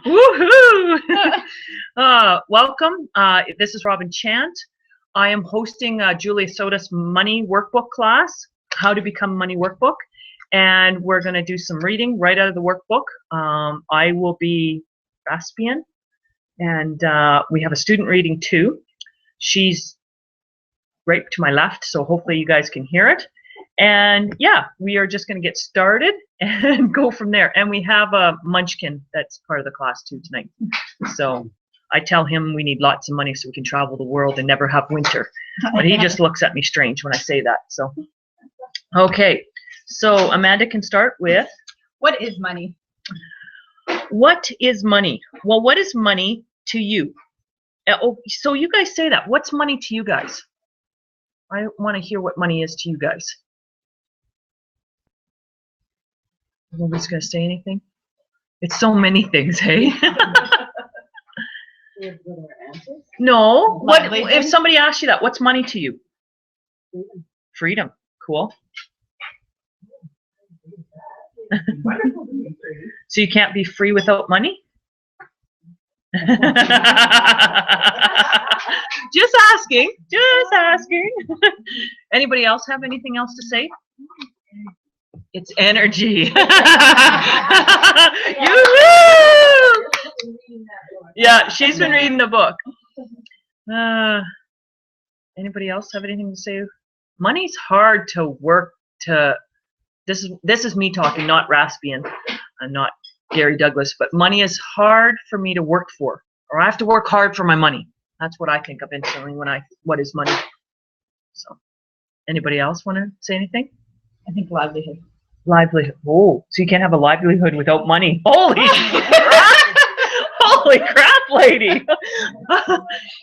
Woohoo! Welcome. This is Robin Chant. I am hosting Julia Sotas money workbook class, How to Become Money Workbook. And we're going to do some reading right out of the workbook. I will be Raspian, and we have a student reading too. She's right to my left, so hopefully you guys can hear it. And yeah, we are just going to get started and go from there. And we have a munchkin that's part of the class too tonight. So I tell him we need lots of money so we can travel the world and never have winter. But he just looks at me strange when I say that. So, okay. So Amanda can start with. What is money? What is money? Well, what is money to you? Oh, so you guys say that. What's money to you guys? I want to hear what money is to you guys. Nobody's going to say anything? It's so many things, hey? No. What if somebody asks you that? What's money to you? Freedom. Freedom. Cool. So you can't be free without money? Just asking. Just asking. Anybody else have anything else to say? It's energy. Yeah, she's been reading the book. Anybody else have anything to say? Money's hard to work to. This is me talking, not Raspian, not Gary Douglas. But money is hard for me to work for, or I have to work hard for my money. That's what I think of instantly when what is money. So, anybody else want to say anything? I think livelihood. Livelihood. Oh, so you can't have a livelihood without money. Holy crap! Holy crap, lady.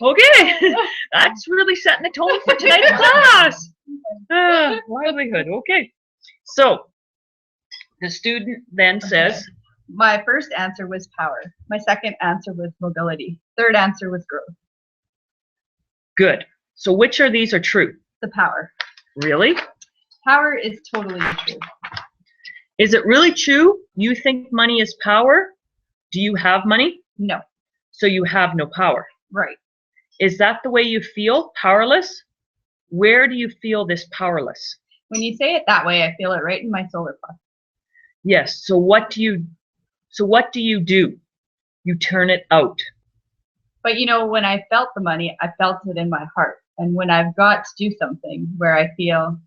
Okay, that's really setting the tone for tonight's class. Livelihood. Okay. So the student then says. My first answer was power. My second answer was mobility. Third answer was growth. Good. So which of these are true? The power. Really? Power is totally true. Is it really true? You think money is power? Do you have money? No. So you have no power. Right. Is that the way you feel? Powerless? Where do you feel this powerless? When you say it that way, I feel it right in my solar plexus. Yes. So what do you do? You turn it out. But you know, when I felt the money, I felt it in my heart. And when I've got to do something where I feel.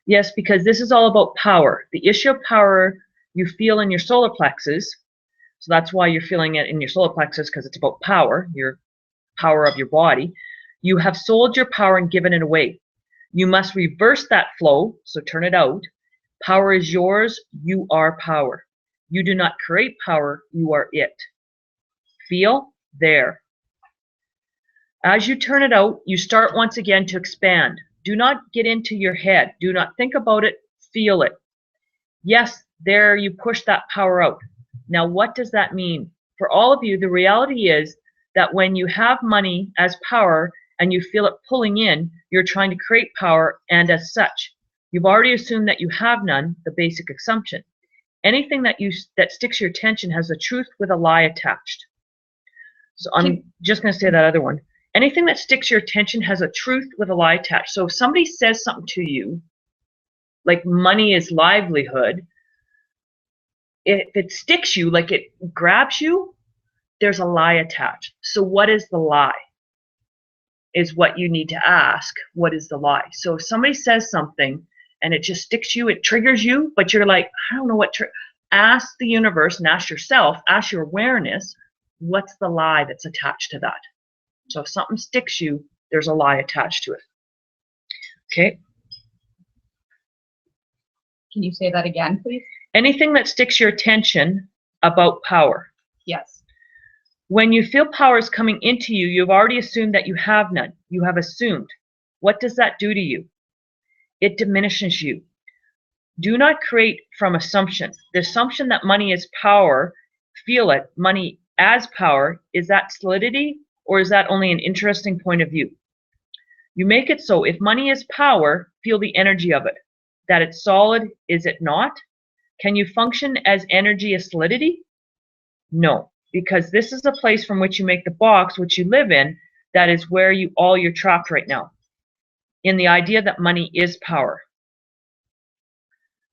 Yes, because this is all about power. The issue of power you feel in your solar plexus. So that's why you're feeling it in your solar plexus, because it's about power, your power of your body. You have sold your power and given it away. You must reverse that flow, so turn it out. Power is yours. You are power. You do not create power. You are it. Feel there. As you turn it out, you start once again to expand. Do not get into your head. Do not think about it. Feel it. Yes, there you push that power out. Now, what does that mean? For all of you, the reality is that when you have money as power and you feel it pulling in, you're trying to create power, and as such, you've already assumed that you have none, the basic assumption. Anything that sticks your attention has a truth with a lie attached. So I'm just going to say that other one. Anything that sticks your attention has a truth with a lie attached. So if somebody says something to you, like money is livelihood, if it sticks you, like it grabs you, there's a lie attached. So what is the lie? Is what you need to ask. What is the lie? So if somebody says something and it just sticks you, it triggers you, but you're like, I don't know what to ask the universe and ask yourself, ask your awareness, what's the lie that's attached to that? So if something sticks you, there's a lie attached to it. Okay. Can you say that again, please? Anything that sticks your attention about power. Yes. When you feel power is coming into you, you've already assumed that you have none. You have assumed. What does that do to you? It diminishes you. Do not create from assumption. The assumption that money is power, feel it, money as power, is that solidity, or is that only an interesting point of view? You make it so if money is power, feel the energy of it. That it's solid, is it not? Can you function as energy as solidity? No, because this is a place from which you make the box which you live in. That is where you're trapped right now, in the idea that money is power.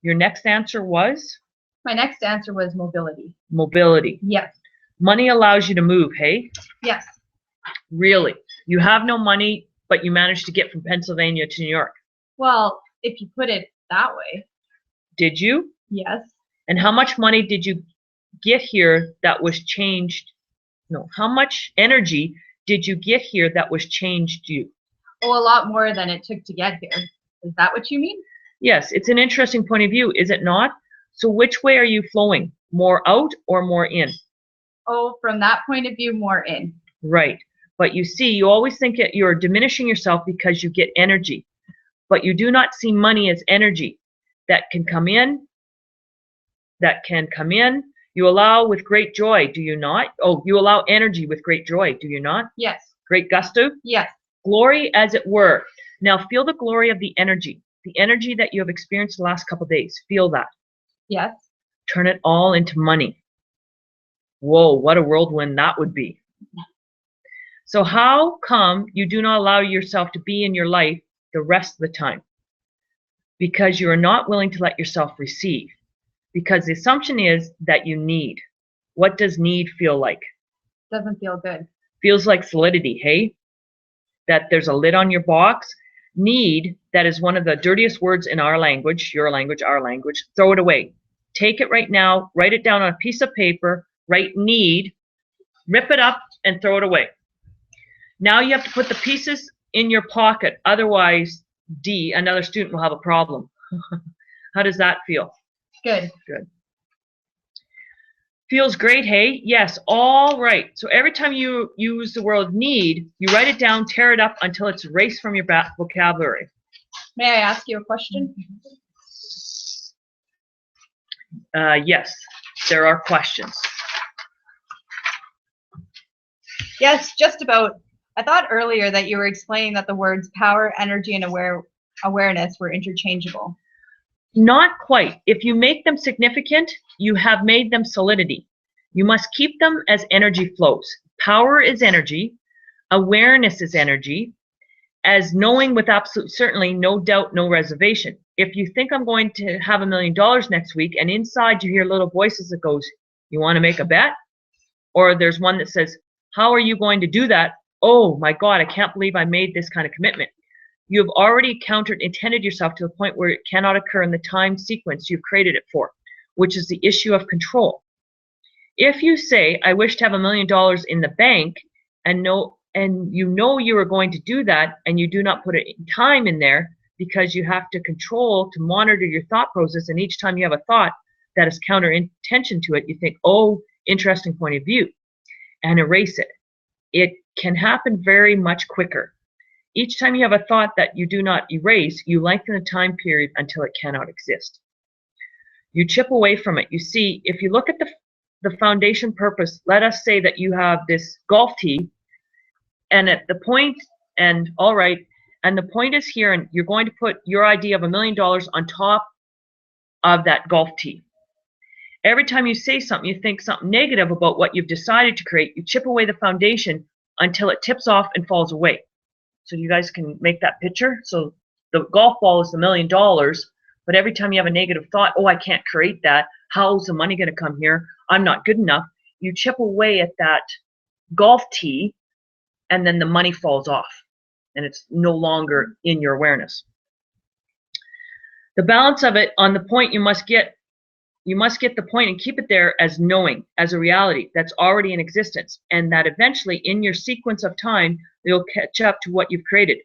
Your next answer was? My next answer was mobility. Mobility. Yes. Money allows you to move, hey? Yes. Really? You have no money, but you managed to get from Pennsylvania to New York. Well, if you put it that way. Did you? Yes. And how much money did you get here that was changed? No, how much energy did you get here that was changed you? Oh, a lot more than it took to get here. Is that what you mean? Yes, it's an interesting point of view, is it not? So which way are you flowing? More out or more in? Oh, from that point of view, more in. Right. But you see, you always think that you're diminishing yourself because you get energy. But you do not see money as energy that can come in, You allow with great joy, do you not? Oh, you allow energy with great joy, do you not? Yes. Great gusto? Yes. Glory, as it were. Now feel the glory of the energy that you have experienced the last couple of days. Feel that. Yes. Turn it all into money. Whoa, what a whirlwind that would be. So how come you do not allow yourself to be in your life the rest of the time? Because you are not willing to let yourself receive. Because the assumption is that you need. What does need feel like? Doesn't feel good. Feels like solidity, hey? That there's a lid on your box. Need, that is one of the dirtiest words in our language, your language, our language. Throw it away. Take it right now, write it down on a piece of paper, write need, rip it up, and throw it away. Now you have to put the pieces in your pocket. Otherwise, D, another student will have a problem. How does that feel? Good. Good. Feels great, hey? Yes, all right. So every time you use the word need, you write it down, tear it up until it's erased from your vocabulary. May I ask you a question? Yes, there are questions. Yes, just about. I thought earlier that you were explaining that the words power, energy, and awareness were interchangeable. Not quite. If you make them significant, you have made them solidity. You must keep them as energy flows. Power is energy. Awareness is energy. As knowing with absolute certainty, no doubt, no reservation. If you think I'm going to have $1 million next week, and inside you hear little voices that goes, you want to make a bet? Or there's one that says, how are you going to do that? Oh my God, I can't believe I made this kind of commitment. You have already intended yourself to the point where it cannot occur in the time sequence you've created it for, which is the issue of control. If you say, I wish to have $1 million in the bank, and you know you are going to do that, and you do not put time in there because you have to control to monitor your thought process, and each time you have a thought that is counter intention to it, you think, oh, interesting point of view, and erase it. It can happen very much quicker. Each time you have a thought that you do not erase, you lengthen the time period until it cannot exist. You chip away from it. You see, if you look at the foundation purpose, let us say that you have this golf tee, and at the point, and all right, and the point is here, and you're going to put your idea of $1 million on top of that golf tee. Every time you say something, you think something negative about what you've decided to create, you chip away the foundation until it tips off and falls away. So you guys can make that picture. So the golf ball is $1 million, but every time you have a negative thought, oh, I can't create that. How's the money going to come here? I'm not good enough. You chip away at that golf tee, and then the money falls off, and it's no longer in your awareness. The balance of it on the point you must get the point and keep it there as knowing, as a reality that's already in existence, and that eventually in your sequence of time, you'll catch up to what you've created.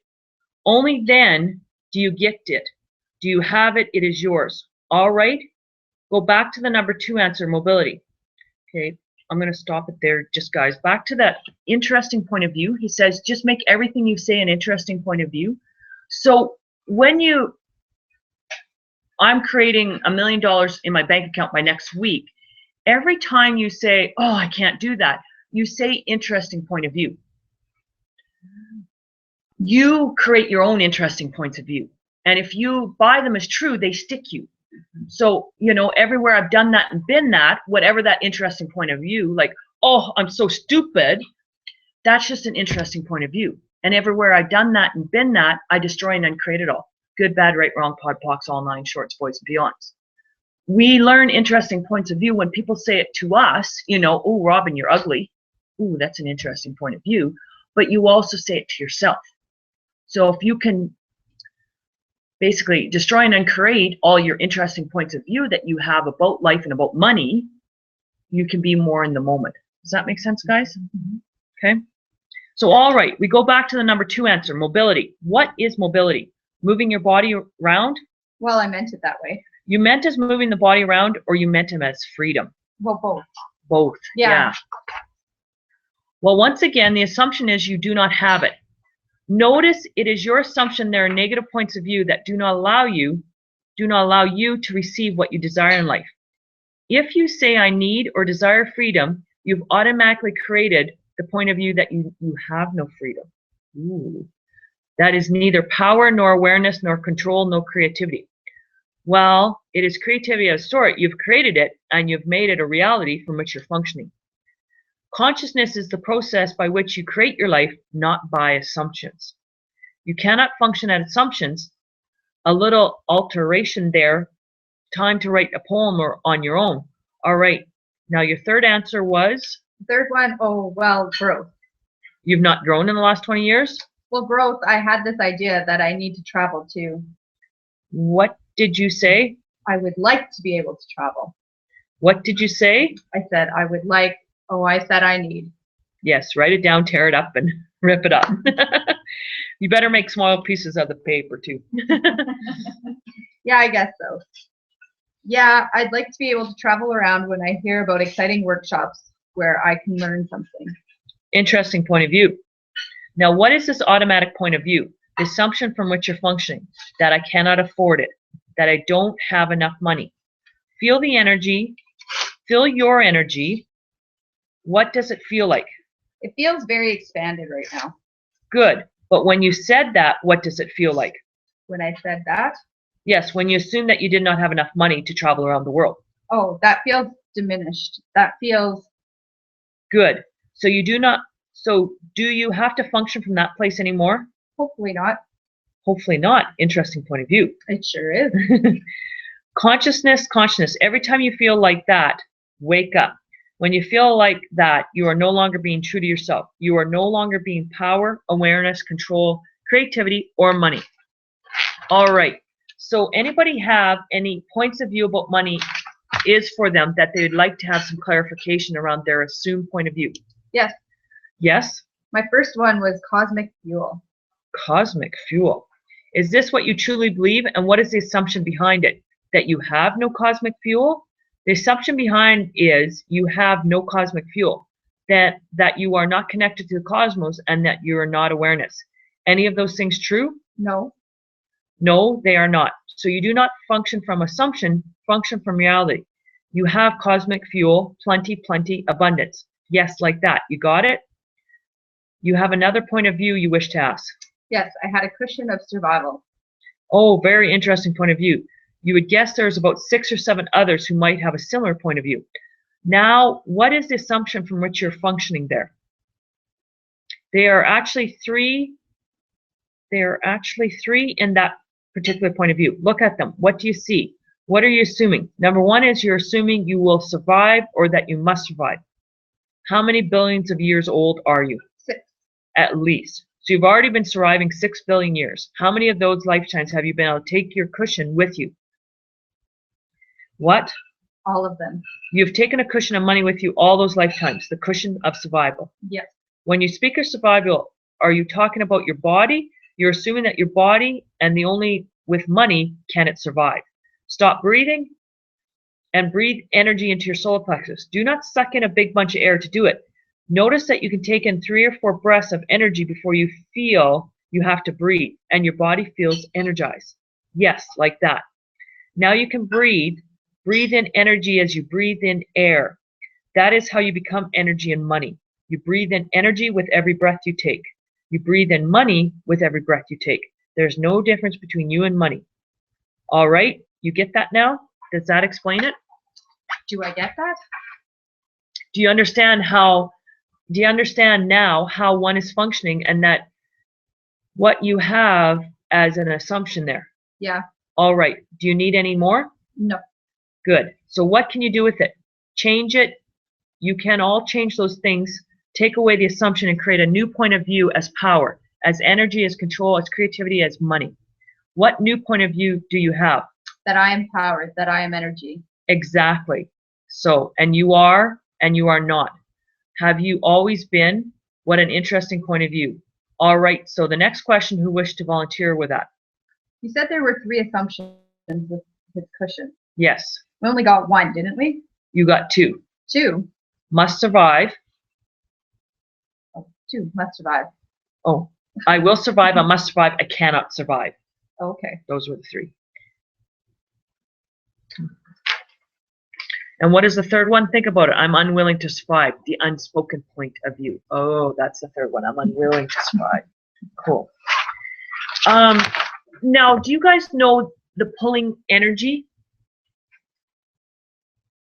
Only then do you get it. Do you have it? It is yours. All right? Go back to the number 2 answer, mobility. Okay, I'm going to stop it there, just guys. Back to that interesting point of view. He says, just make everything you say an interesting point of view. So when I'm creating $1 million in my bank account by next week, every time you say, oh, I can't do that, you say interesting point of view. You create your own interesting points of view. And if you buy them as true, they stick you. So, you know, everywhere I've done that and been that, whatever that interesting point of view, like, oh, I'm so stupid, that's just an interesting point of view. And everywhere I've done that and been that, I destroy and uncreate it all. Good, bad, right, wrong, pod, pocs, all nine, shorts, boys, and beyonds. We learn interesting points of view when people say it to us, you know, oh, Robin, you're ugly. Ooh, that's an interesting point of view. But you also say it to yourself. So if you can basically destroy and uncreate all your interesting points of view that you have about life and about money, you can be more in the moment. Does that make sense, guys? Okay. So, all right, we go back to the number 2 answer, mobility. What is mobility? Moving your body around? Well, I meant it that way. You meant as moving the body around, or you meant him as freedom? Well, both. Both. Yeah. Well, once again, the assumption is you do not have it. Notice it is your assumption there are negative points of view that do not allow you to receive what you desire in life. If you say I need or desire freedom, you've automatically created the point of view that you have no freedom. Ooh. That is neither power nor awareness nor control nor creativity. Well, it is creativity of a sort. You've created it and you've made it a reality from which you're functioning. Consciousness is the process by which you create your life, not by assumptions. You cannot function at assumptions. A little alteration there. Time to write a poem or on your own. All right. Now your third answer was? Third one, oh, well, growth. You've not grown in the last 20 years? Well, growth, I had this idea that I need to travel too. What did you say? I would like to be able to travel. What did you say? I said I would like, oh, I said I need. Yes, write it down, tear it up, and rip it up. You better make small pieces of the paper too. Yeah, I guess so. Yeah, I'd like to be able to travel around when I hear about exciting workshops where I can learn something. Interesting point of view. Now, what is this automatic point of view? The assumption from which you're functioning, that I cannot afford it, that I don't have enough money. Feel the energy, feel your energy. What does it feel like? It feels very expanded right now. Good. But when you said that, what does it feel like? When I said that? Yes, when you assume that you did not have enough money to travel around the world. Oh, that feels diminished. That feels... Good. So you do not, so do you have to function from that place anymore? Hopefully not. Hopefully not. Interesting point of view. It sure is. Consciousness. Every time you feel like that, wake up. When you feel like that, you are no longer being true to yourself. You are no longer being power, awareness, control, creativity, or money. All right. So anybody have any points of view about money is for them that they would like to have some clarification around their assumed point of view? Yes. Yes? My first one was cosmic fuel. Cosmic fuel. Is this what you truly believe, and what is the assumption behind it? That you have no cosmic fuel? The assumption behind is you have no cosmic fuel, that you are not connected to the cosmos, and that you are not awareness. Any of those things true? No. No, they are not. So you do not function from assumption, function from reality. You have cosmic fuel, plenty, abundance. Yes, like that. You got it? You have another point of view you wish to ask. Yes, I had a cushion of survival. Oh, very interesting point of view. You would guess there's about 6 or 7 others who might have a similar point of view. Now, what is the assumption from which you're functioning there? There are actually three in that particular point of view. Look at them. What do you see? What are you assuming? Number 1 is you're assuming you will survive or that you must survive. How many billions of years old are you? 6. At least. So you've already been surviving 6 billion years. How many of those lifetimes have you been able to take your cushion with you? What? All of them. You've taken a cushion of money with you all those lifetimes, the cushion of survival. Yes. When you speak of survival, are you talking about your body? You're assuming that your body and the only with money can it survive. Stop breathing and breathe energy into your solar plexus. Do not suck in a big bunch of air to do it. Notice that you can take in 3 or 4 breaths of energy before you feel you have to breathe and your body feels energized. Yes, like that. Now you can breathe. Breathe in energy as you breathe in air. That is how you become energy and money. You breathe in energy with every breath you take. You breathe in money with every breath you take. There's no difference between you and money. All right? You get that now? Does that explain it? Do I get that? Do you understand now how one is functioning and that what you have as an assumption there? Yeah. All right. Do you need any more? No. Good. So what can you do with it? Change it. You can all change those things. Take away the assumption and create a new point of view as power, as energy, as control, as creativity, as money. What new point of view do you have? That I am power, that I am energy. Exactly. So, and you are not. Have you always been? What an interesting point of view. All right. So the next question, who wished to volunteer with that? You said there were 3 assumptions with his cushion. Yes. We only got 1, didn't we? You got 2. 2. Must survive. Oh, 2. Must survive. Oh, I will survive. I must survive. I cannot survive. Okay. Those were the 3. And what is the third one? Think about it. I'm unwilling to survive. The unspoken point of view. Oh, that's the third one. I'm unwilling to survive. Cool. Now, do you guys know the pulling energy?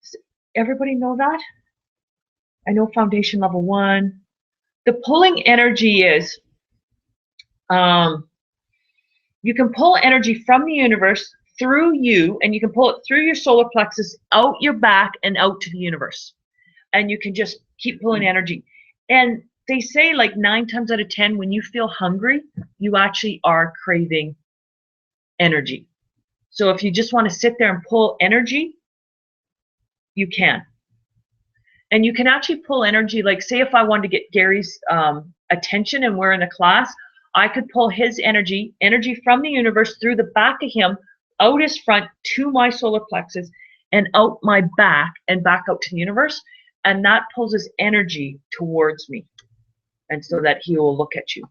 Does everybody know that? I know foundation level 1. The pulling energy is, you can pull energy from the universe through you, and you can pull it through your solar plexus, out your back, and out to the universe. And you can just keep pulling energy. And they say like 9 times out of 10, when you feel hungry, you actually are craving energy. So if you just want to sit there and pull energy, you can. And you can actually pull energy, like say if I wanted to get Gary's attention and we're in a class, I could pull his energy from the universe through the back of him, out his front to my solar plexus, and out my back and back out to the universe. And that pulls his energy towards me. And so that he will look at you.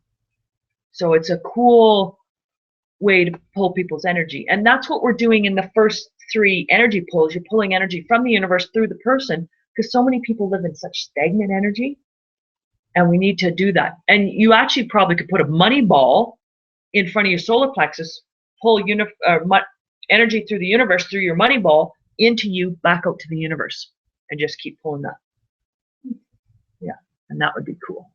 So it's a cool way to pull people's energy. And that's what we're doing in the first 3 energy pulls. You're pulling energy from the universe through the person, because so many people live in such stagnant energy. And we need to do that. And you actually probably could put a money ball in front of your solar plexus, pull energy through the universe, through your money ball, into you, back out to the universe. And just keep pulling that. Yeah, and that would be cool.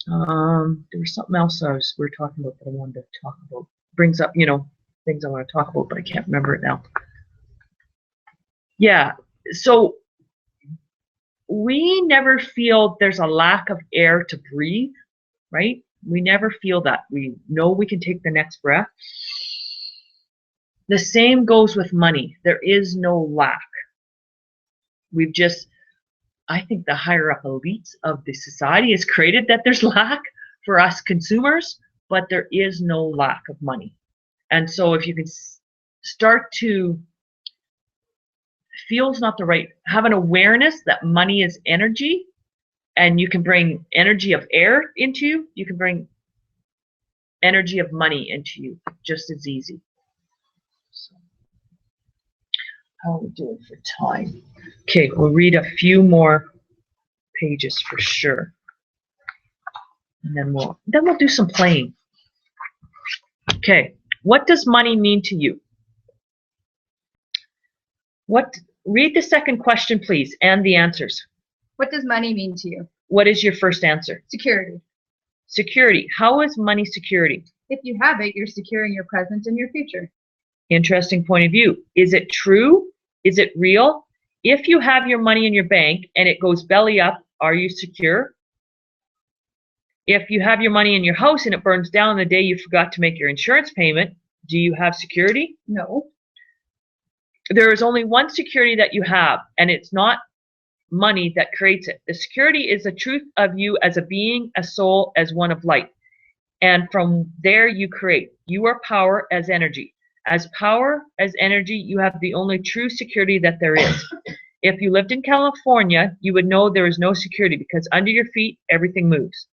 There was something else we were talking about that I wanted to talk about. Brings up, things I want to talk about, but I can't remember it now. Yeah, so we never feel there's a lack of air to breathe, right? We never feel that. We know we can take the next breath. The same goes with money. There is no lack. We've just, I think the higher up elites of the society has created that there's lack for us consumers, but there is no lack of money. And so if you can start to, feel's not the right, have an awareness that money is energy, and you can bring energy of air into you, you can bring energy of money into you just as easy. So, how are we doing for time? Okay, we'll read a few more pages for sure. And then we'll do some playing. Okay, what does money mean to you? Read the second question, please, and the answers. What does money mean to you? What is your first answer? Security. Security. How is money security? If you have it, you're securing your present and your future. Interesting point of view. Is it true? Is it real? If you have your money in your bank and it goes belly up, are you secure? If you have your money in your house and it burns down the day you forgot to make your insurance payment, do you have security? No. There is only one security that you have, and it's not money that creates it. The security is the truth of you as a being, a soul, as one of light. And from there you create. You are power as energy. As power, as energy, you have the only true security that there is. If you lived in California, you would know there is no security because under your feet, everything moves.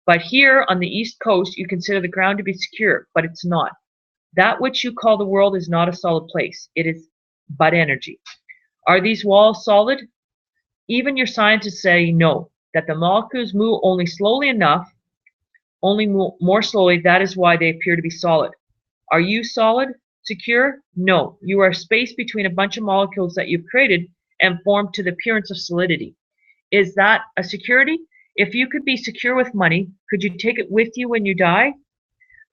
But here on the East Coast, you consider the ground to be secure, but it's not. That which you call the world is not a solid place. It is but energy. Are these walls solid? Even your scientists say no, that the molecules move only slowly enough, only more slowly. That is why they appear to be solid. Are you solid? Secure? No. You are space between a bunch of molecules that you've created and formed to the appearance of solidity. Is that a security? If you could be secure with money, could you take it with you when you die?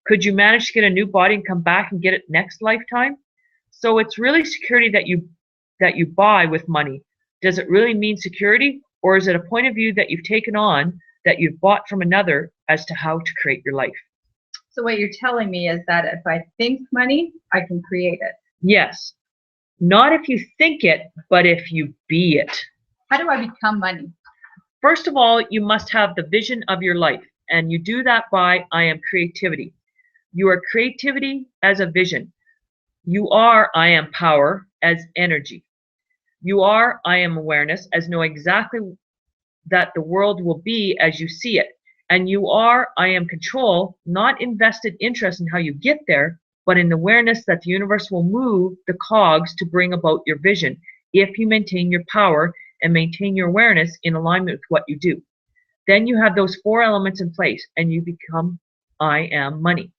Could you manage to get a new body and come back and get it next lifetime? So it's really security that you buy with money. Does it really mean security, or is it a point of view that you've taken on that you've bought from another as to how to create your life? So what you're telling me is that if I think money, I can create it. Yes. Not if you think it, but if you be it. How do I become money? First of all, you must have the vision of your life, and you do that by I am creativity. You are creativity as a vision. You are I am power as energy. You are I am awareness as know exactly that the world will be as you see it. And you are I am control, not invested interest in how you get there, but in awareness that the universe will move the cogs to bring about your vision if you maintain your power and maintain your awareness in alignment with what you do. Then you have those 4 elements in place and you become I am money.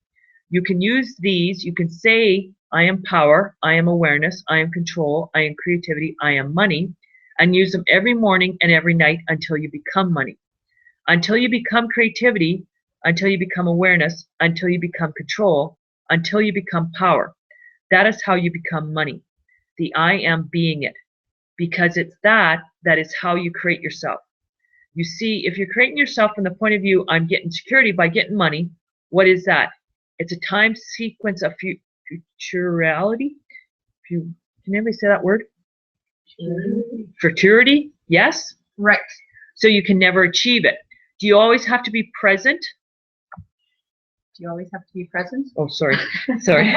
You can use these, you can say I am power, I am awareness, I am control, I am creativity, I am money, and use them every morning and every night until you become money. Until you become creativity, until you become awareness, until you become control, until you become power. That is how you become money. The I am being it. Because it's that is how you create yourself. You see, if you're creating yourself from the point of view, I'm getting security by getting money, what is that? It's a time sequence of futurality. Can anybody say that word? Futurity? Yes? Right. So you can never achieve it. Do you always have to be present? Do you always have to be present? Oh, sorry. Sorry.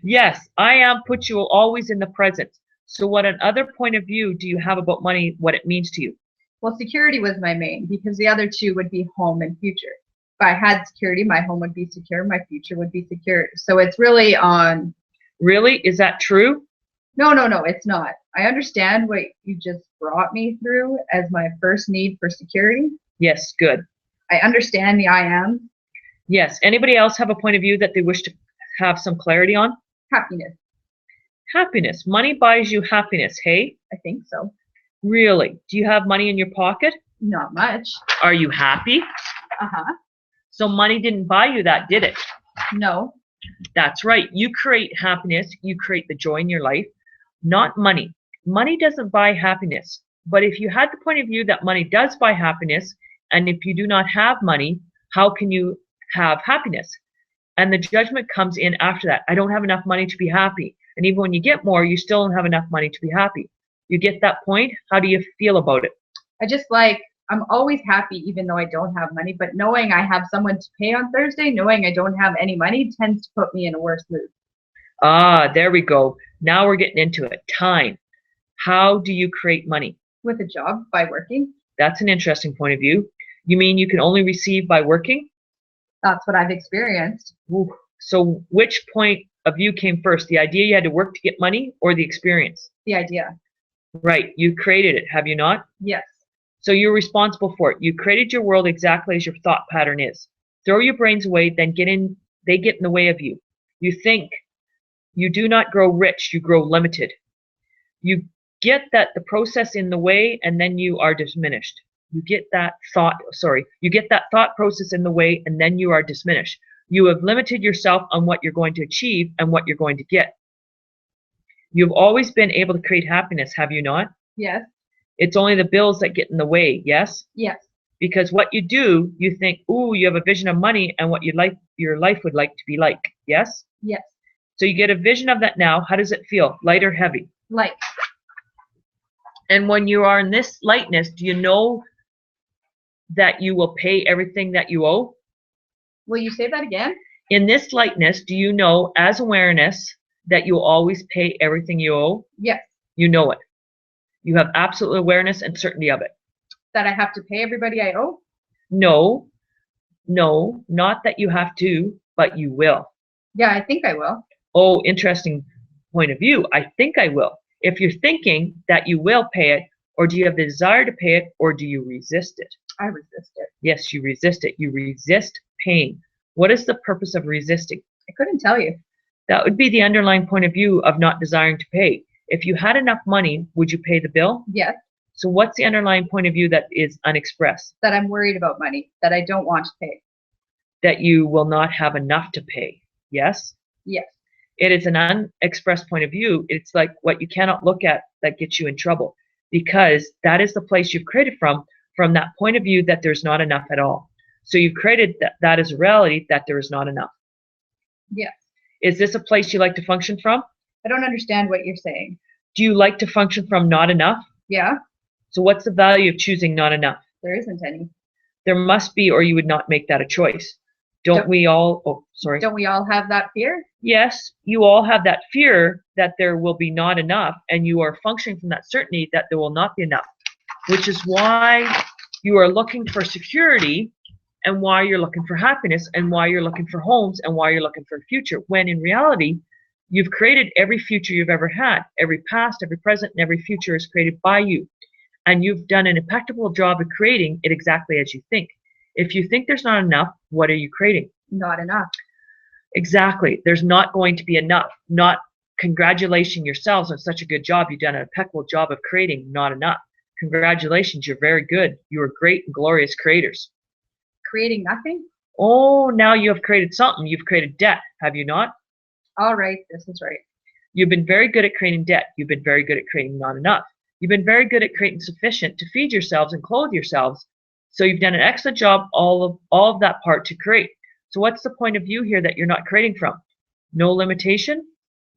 Yes, I am puts you always in the present. So what other point of view do you have about money, what it means to you? Well, security was my main, because the other two would be home and future. If I had security, my home would be secure, my future would be secure. So it's really on... Really? Is that true? No, it's not. I understand what you just brought me through as my first need for security. Yes, good. I understand the I am. Yes. Anybody else have a point of view that they wish to have some clarity on? Happiness. Happiness. Money buys you happiness, hey? I think so. Really? Do you have money in your pocket? Not much. Are you happy? Uh-huh. So money didn't buy you that, did it? No. That's right. You create happiness. You create the joy in your life, not money. Money doesn't buy happiness. But if you had the point of view that money does buy happiness, and if you do not have money, how can you have happiness? And the judgment comes in after that. I don't have enough money to be happy. And even when you get more, you still don't have enough money to be happy. You get that point? How do you feel about it? I'm always happy even though I don't have money, but knowing I have someone to pay on Thursday, knowing I don't have any money tends to put me in a worse mood. Ah, there we go. Now we're getting into it. Time. How do you create money? With a job, by working. That's an interesting point of view. You mean you can only receive by working? That's what I've experienced. Ooh. So which point of view came first? The idea you had to work to get money or the experience? The idea. Right. You created it, have you not? Yes. So you're responsible for it. You created your world exactly as your thought pattern is. Throw your brains away, then they get in the way of you. You think. You do not grow rich, you grow limited. You get that the process in the way, and then you are diminished. You get that thought process in the way, and then you are diminished. You have limited yourself on what you're going to achieve and what you're going to get. You've always been able to create happiness, have you not? Yes. It's only the bills that get in the way, yes? Yes. Because what you do, you think, ooh, you have a vision of money and what your life would like to be like, yes? Yes. So you get a vision of that now. How does it feel? Light or heavy? Light. And when you are in this lightness, do you know that you will pay everything that you owe? Will you say that again? In this lightness, do you know as awareness that you'll always pay everything you owe? Yes. You know it. You have absolute awareness and certainty of it. That I have to pay everybody I owe? No, not that you have to, but you will. Yeah, I think I will. Oh, interesting point of view. I think I will. If you're thinking that you will pay it, or do you have the desire to pay it, or do you resist it? I resist it. Yes, you resist it. You resist pain. What is the purpose of resisting? I couldn't tell you. That would be the underlying point of view of not desiring to pay. If you had enough money, would you pay the bill? Yes. So what's the underlying point of view that is unexpressed? That I'm worried about money, that I don't want to pay. That you will not have enough to pay. Yes? Yes. It is an unexpressed point of view. It's like what you cannot look at that gets you in trouble, because that is the place you've created from that point of view that there's not enough at all. So you've created that as a reality that there is not enough. Yes. Is this a place you like to function from? I don't understand what you're saying. Do you like to function from not enough? Yeah. So what's the value of choosing not enough? There isn't any. There must be, or you would not make that a choice. Don't we all, oh, sorry. Don't we all have that fear? Yes, you all have that fear that there will be not enough, and you are functioning from that certainty that there will not be enough, which is why you are looking for security, and why you're looking for happiness, and why you're looking for homes, and why you're looking for a future, when in reality, you've created every future you've ever had. Every past, every present, and every future is created by you. And you've done an impeccable job of creating it exactly as you think. If you think there's not enough, what are you creating? Not enough. Exactly. There's not going to be enough. Not congratulating yourselves on such a good job. You've done an impeccable job of creating not enough. Congratulations. You're very good. You are great and glorious creators. Creating nothing? Oh, now you have created something. You've created debt, have you not? All right. This is right. You've been very good at creating debt. You've been very good at creating not enough. You've been very good at creating sufficient to feed yourselves and clothe yourselves. So you've done an excellent job all of that part to create. So what's the point of view here that you're not creating from? No limitation?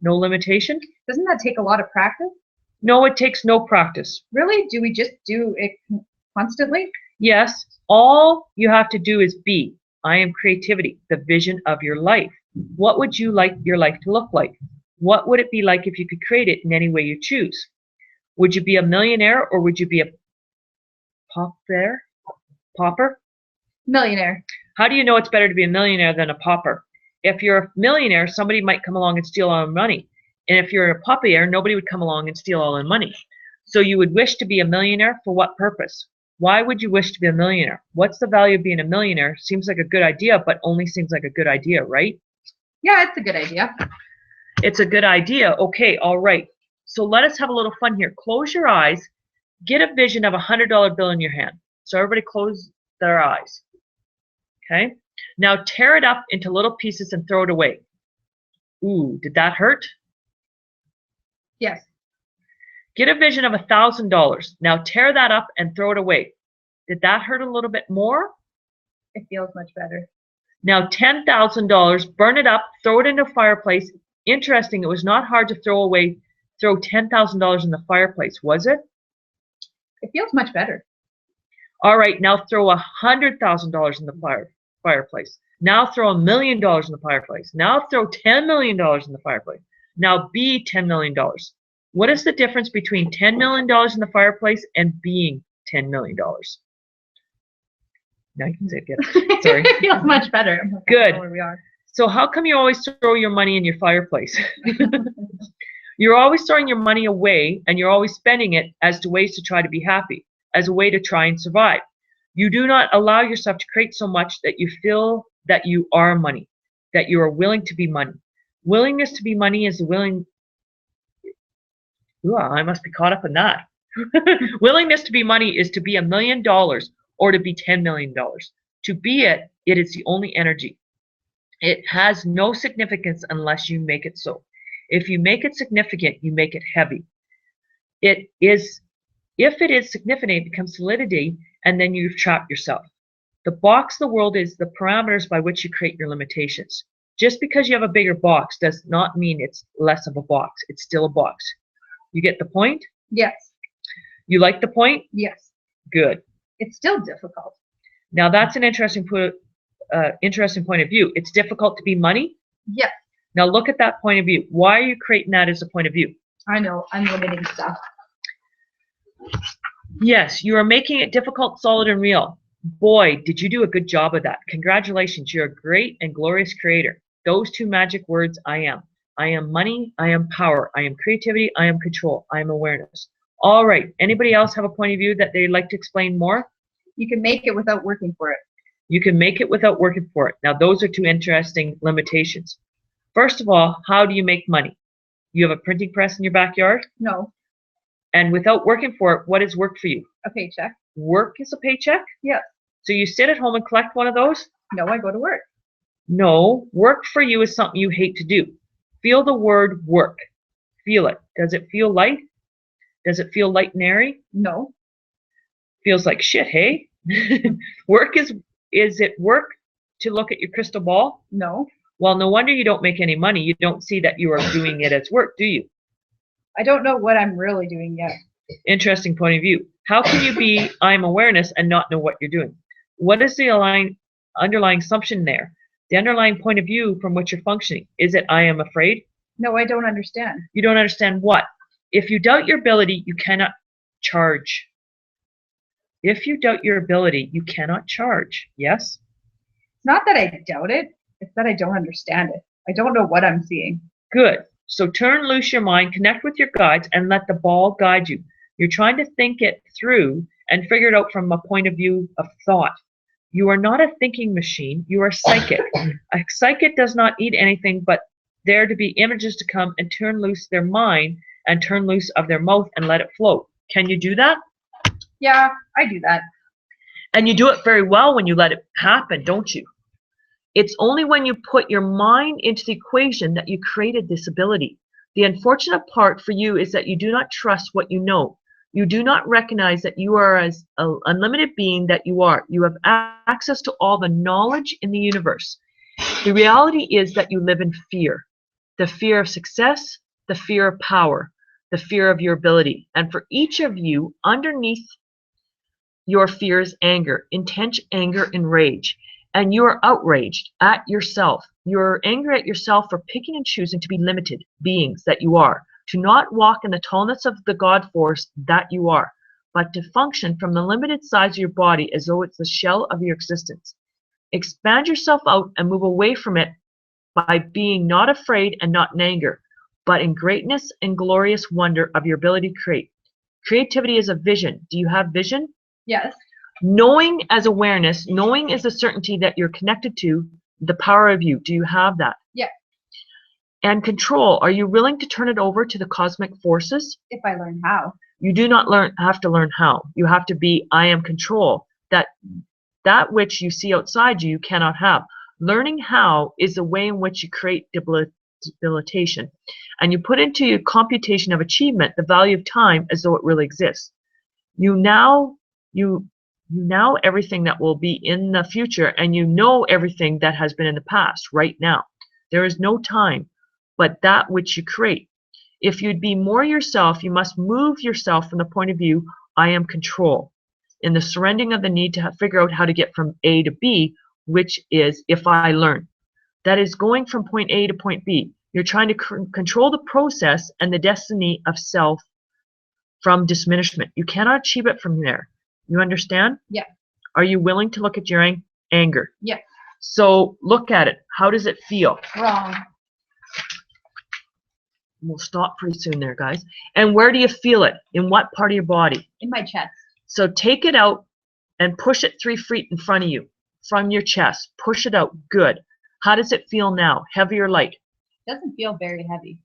No limitation? Doesn't that take a lot of practice? No, it takes no practice. Really? Do we just do it constantly? Yes, all you have to do is be. I am creativity, the vision of your life. What would you like your life to look like? What would it be like if you could create it in any way you choose? Would you be a millionaire, or would you be a pauper? Millionaire. How do you know it's better to be a millionaire than a pauper? If you're a millionaire, somebody might come along and steal all your money. And if you're a pauper, nobody would come along and steal all your money. So you would wish to be a millionaire for what purpose? Why would you wish to be a millionaire? What's the value of being a millionaire? Seems like a good idea, but only seems like a good idea, right? Yeah, it's a good idea. It's a good idea. Okay, all right. So let us have a little fun here. Close your eyes. Get a vision of a $100 bill in your hand. So everybody close their eyes. Okay? Now tear it up into little pieces and throw it away. Ooh, did that hurt? Yes. Get a vision of $1,000. Now tear that up and throw it away. Did that hurt a little bit more? It feels much better. Now $10,000, burn it up, throw it in a fireplace. Interesting, it was not hard to throw $10,000 in the fireplace, was it? It feels much better. All right, now throw $100,000 in the fireplace. Now throw $1 million in the fireplace. Now throw $10 million in the fireplace. Now be $10 million. What is the difference between $10 million in the fireplace and being $10 million? Now you can say it again. Sorry. It feels much better. Good. Where we are. So how come you always throw your money in your fireplace? You're always throwing your money away, and you're always spending it as to ways to try to be happy, as a way to try and survive. You do not allow yourself to create so much that you feel that you are money, that you are willing to be money. Willingness to be money is the willing. Ooh, I must be caught up in that. Willingness to be money is to be $1 million or to be $10 million. To be it, it is the only energy. It has no significance unless you make it so. If you make it significant, you make it heavy. If it is significant, it becomes solidity, and then you've trapped yourself. The box of the world is the parameters by which you create your limitations. Just because you have a bigger box does not mean it's less of a box. It's still a box. You get the point? Yes. You like the point? Yes. Good. It's still difficult. Now that's an interesting point of view. It's difficult to be money? Yes. Now look at that point of view. Why are you creating that as a point of view? I know. I'm limiting stuff. Yes, you are making it difficult, solid, and real. Boy, did you do a good job of that. Congratulations. You're a great and glorious creator. Those two magic words, I am. I am money. I am power. I am creativity. I am control. I am awareness. All right. Anybody else have a point of view that they'd like to explain more? You can make it without working for it. You can make it without working for it. Now, those are two interesting limitations. First of all, how do you make money? You have a printing press in your backyard, No. and without working for it, what is work for you? A paycheck? Work is a paycheck? Yes. So you sit at home and collect one of those? No, I go to work. No, work for you is something you hate to do. Feel the word work. Feel it. Does it feel light? Does it feel light and airy? No. Feels like shit, hey? Work is it work to look at your crystal ball? No. Well, no wonder you don't make any money. You don't see that you are doing it as work, do you? I don't know what I'm really doing yet. Interesting point of view. How can you be I'm awareness and not know what you're doing? What is the underlying assumption there? The underlying point of view from which you're functioning. Is it I am afraid? No, I don't understand. You don't understand what? If you doubt your ability, you cannot charge. If you doubt your ability, you cannot charge. Yes? It's not that I doubt it. It's that I don't understand it. I don't know what I'm seeing. Good. So turn loose your mind, connect with your guides, and let the ball guide you. You're trying to think it through and figure it out from a point of view of thought. You are not a thinking machine. You are psychic. A psychic does not need anything but there to be images to come and turn loose their mind and turn loose of their mouth and let it float. Can you do that? Yeah, I do that. And you do it very well when you let it happen, don't you? It's only when you put your mind into the equation that you created this ability. The unfortunate part for you is that you do not trust what you know. You do not recognize that you are as an unlimited being that you are. You have access to all the knowledge in the universe. The reality is that you live in fear. The fear of success, the fear of power, the fear of your ability. And for each of you, underneath your fear is anger, intense anger and rage. And you are outraged at yourself. You're angry at yourself for picking and choosing to be limited beings that you are, to not walk in the tallness of the God force that you are, but to function from the limited size of your body as though it's the shell of your existence. Expand yourself out and move away from it by being not afraid and not in anger, but in greatness and glorious wonder of your ability to create. Creativity is a vision. Do you have vision? Yes. Knowing as awareness, knowing is a certainty that you're connected to the power of you. Do you have that? Yeah. And control, are you willing to turn it over to the cosmic forces? If I learn how. You do not have to learn how. You have to be I am control. That which you see outside you cannot have. Learning how is the way in which you create debilitation. And you put into your computation of achievement the value of time as though it really exists. You know everything that will be in the future, and you know everything that has been in the past right now. There is no time but that which you create. If you'd be more yourself, you must move yourself from the point of view, I am control, in the surrendering of the need to figure out how to get from A to B, which is if I learn. That is going from point A to point B. You're trying to control the process and the destiny of self from diminishment. You cannot achieve it from there. You understand? Yeah. Are you willing to look at your anger? Yeah. So look at it. How does it feel? Wrong. We'll stop pretty soon there, guys. And where do you feel it? In what part of your body? In my chest. So take it out and push it 3 feet in front of you, from your chest. Push it out. Good. How does it feel now? Heavy or light? It doesn't feel very heavy.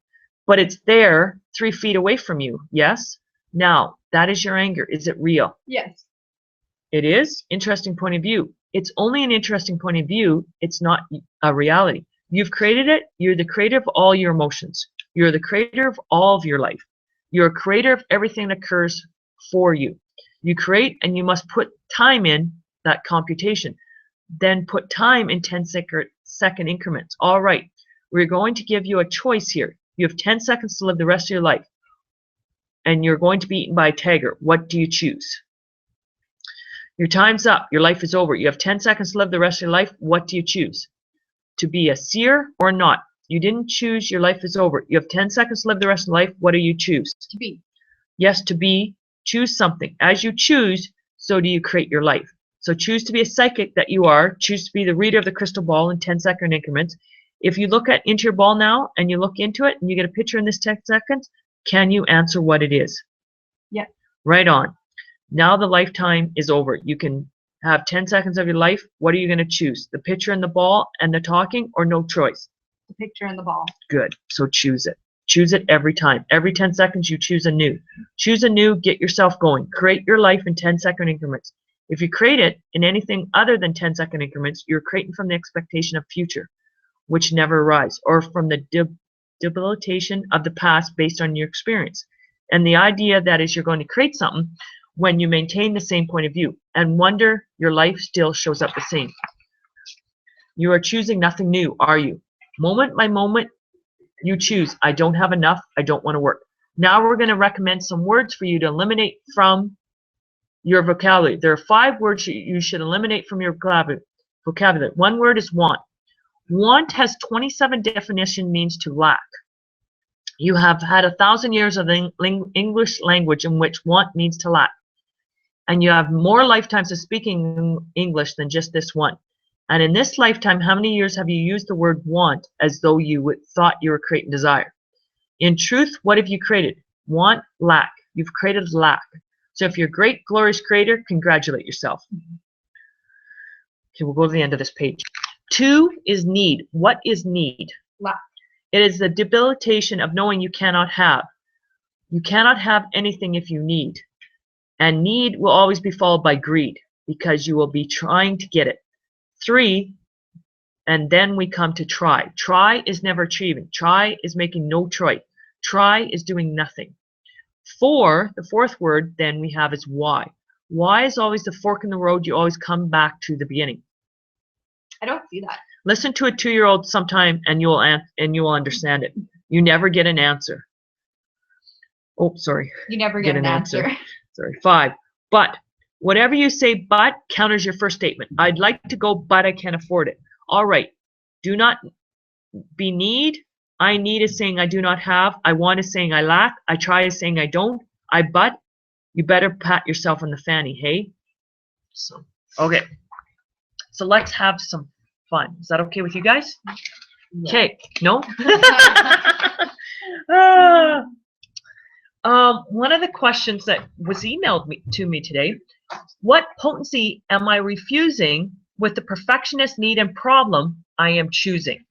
But it's there 3 feet away from you. Yes? Now, that is your anger. Is it real? Yes. It is. Interesting point of view. It's only an interesting point of view. It's not a reality. You've created it. You're the creator of all your emotions. You're the creator of all of your life. You're a creator of everything that occurs for you. You create, and you must put time in that computation. Then put time in 10-second increments. All right. We're going to give you a choice here. You have 10 seconds to live the rest of your life. And you're going to be eaten by a tiger. What do you choose? Your time's up. Your life is over. You have 10 seconds to live the rest of your life. What do you choose? To be a seer or not? You didn't choose. Your life is over. You have 10 seconds to live the rest of life. What do you choose? To be. Yes, to be. Choose something. As you choose, so do you create your life. So choose to be a psychic that you are. Choose to be the reader of the crystal ball in 10-second increments. If you look into your ball now and you look into it and you get a picture in this 10 seconds, can you answer what it is? Yeah. Right on. Now the lifetime is over. You can have 10 seconds of your life. What are you going to choose? The picture in the ball and the talking, or no choice? The picture and the ball. Good. So choose it. Choose it every time. Every 10 seconds, you choose a new. Choose a new, get yourself going. Create your life in 10-second increments. If you create it in anything other than 10-second increments, you're creating from the expectation of future, which never arrives, or from the debilitation of the past based on your experience. And the idea that is you're going to create something when you maintain the same point of view and wonder your life still shows up the same. You are choosing nothing new, are you? Moment by moment, you choose, I don't have enough, I don't want to work. Now we're going to recommend some words for you to eliminate from your vocabulary. There are 5 words you should eliminate from your vocabulary. One word is want. Want has 27 definition means to lack. You have had 1,000 years of English language in which want means to lack. And you have more lifetimes of speaking English than just this one. And in this lifetime, how many years have you used the word want as though you thought you were creating desire? In truth, what have you created? Want, lack. You've created lack. So if you're a great, glorious creator, congratulate yourself. Okay, we'll go to the end of this page. 2 is need. What is need? Lack. It is the debilitation of knowing you cannot have. You cannot have anything if you need. And need will always be followed by greed because you will be trying to get it. 3, and then we come to try. Try is never achieving. Try is making no choice. Try is doing nothing. 4, the 4th word then we have is why. Why is always the fork in the road. You always come back to the beginning. I don't see that. Listen to a 2-year-old sometime and you will understand it. You never get an answer. Oh, sorry. You never get an answer. Sorry. 5. But whatever you say but counters your first statement. I'd like to go, but I can't afford it. All right. Do not be need. I need is saying I do not have. I want is saying I lack. I try is saying I don't. I but. You better pat yourself on the fanny, hey? So, okay. So let's have some fun. Is that okay with you guys? Okay. No? One of the questions that was emailed to me today, what potency am I refusing with the perfectionist need and problem I am choosing?